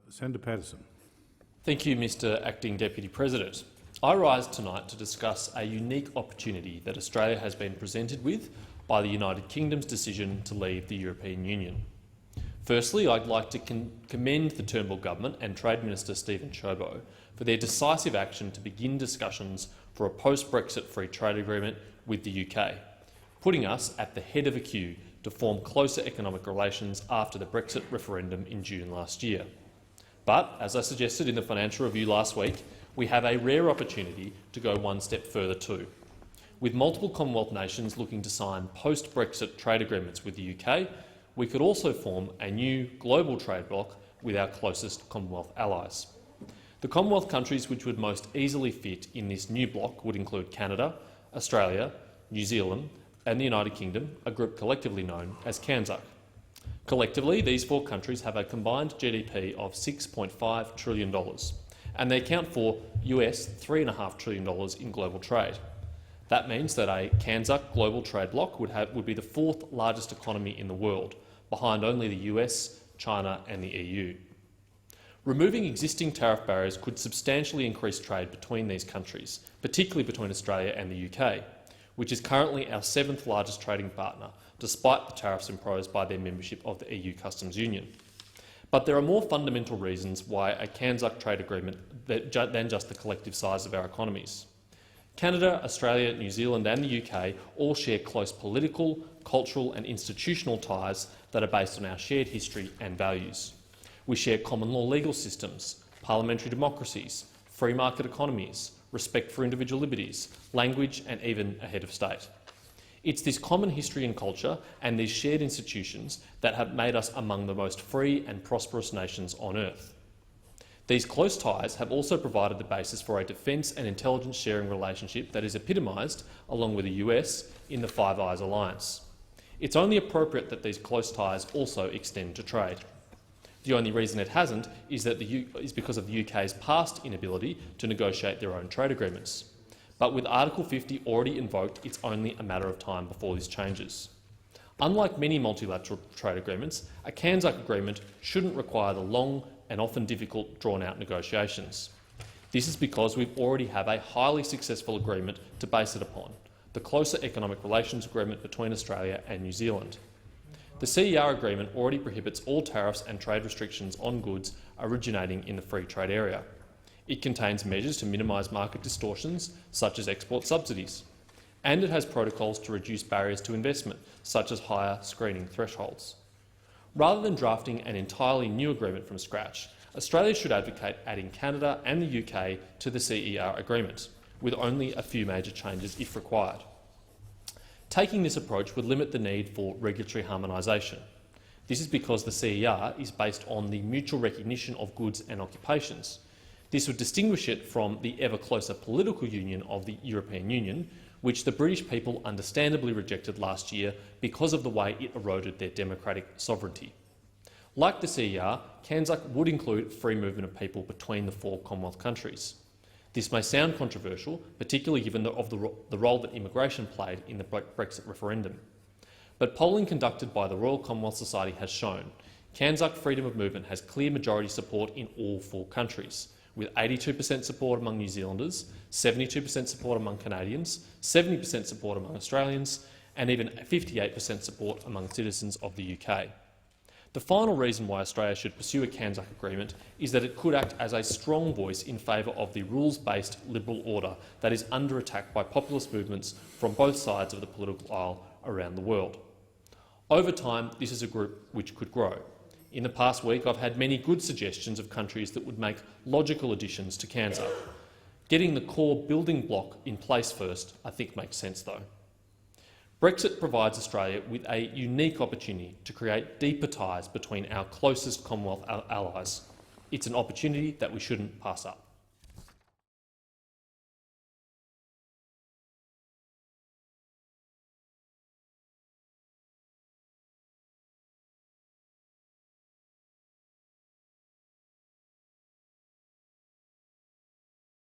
Senator Paterson. Thank you, Mr Acting Deputy President. I rise tonight to discuss a unique opportunity that Australia has been presented with by the United Kingdom's decision to leave the European Union. Firstly, I'd like to commend the Turnbull government and Trade Minister Stephen Ciobo for their decisive action to begin discussions for a post-Brexit free trade agreement with the UK, putting us at the head of a queue to form closer economic relations after the Brexit referendum in June last year. But, as I suggested in the Financial Review last week, we have a rare opportunity to go one step further too. With multiple Commonwealth nations looking to sign post-Brexit trade agreements with the UK, we could also form a new global trade bloc with our closest Commonwealth allies. The Commonwealth countries which would most easily fit in this new bloc would include Canada, Australia, New Zealand and the United Kingdom, a group collectively known as CANZUK. Collectively, these four countries have a combined GDP of $6.5 trillion, and they account for US $3.5 trillion in global trade. That means that a CANZUK global trade bloc would be the fourth largest economy in the world, behind only the US, China and the EU. Removing existing tariff barriers could substantially increase trade between these countries, particularly between Australia and the UK, which is currently our seventh largest trading partner, despite the tariffs imposed by their membership of the EU Customs Union. But there are more fundamental reasons why a CANZUK trade agreement than just the collective size of our economies. Canada, Australia, New Zealand and the UK all share close political, cultural and institutional ties that are based on our shared history and values. We share common law legal systems, parliamentary democracies, free market economies, respect for individual liberties, language and even a head of state. It's this common history and culture and these shared institutions that have made us among the most free and prosperous nations on earth. These close ties have also provided the basis for a defence and intelligence sharing relationship that is epitomised, along with the US, in the Five Eyes alliance. It's only appropriate that these close ties also extend to trade. The only reason it hasn't is because of the UK's past inability to negotiate their own trade agreements. But with Article 50 already invoked, it's only a matter of time before this changes. Unlike many multilateral trade agreements, a CANZUK agreement shouldn't require the long and often difficult drawn-out negotiations. This is because we already have a highly successful agreement to base it upon, the Closer Economic Relations Agreement between Australia and New Zealand. The CER agreement already prohibits all tariffs and trade restrictions on goods originating in the free trade area. It contains measures to minimise market distortions, such as export subsidies, and it has protocols to reduce barriers to investment, such as higher screening thresholds. Rather than drafting an entirely new agreement from scratch, Australia should advocate adding Canada and the UK to the CER agreement, with only a few major changes if required. Taking this approach would limit the need for regulatory harmonisation. This is because the CER is based on the mutual recognition of goods and occupations. This would distinguish it from the ever closer political union of the European Union, which the British people understandably rejected last year because of the way it eroded their democratic sovereignty. Like the CER, CANZUK would include free movement of people between the four Commonwealth countries. This may sound controversial, particularly given the role that immigration played in the Brexit referendum. But polling conducted by the Royal Commonwealth Society has shown CANZUK freedom of movement has clear majority support in all four countries, with 82% support among New Zealanders, 72% support among Canadians, 70% support among Australians, and even 58% support among citizens of the UK. The final reason why Australia should pursue a CANZUK agreement is that it could act as a strong voice in favour of the rules-based liberal order that is under attack by populist movements from both sides of the political aisle around the world. Over time, this is a group which could grow. In the past week, I've had many good suggestions of countries that would make logical additions to CANZUK. Getting the core building block in place first, I think, makes sense though. Brexit provides Australia with a unique opportunity to create deeper ties between our closest Commonwealth allies. It's an opportunity that we shouldn't pass up.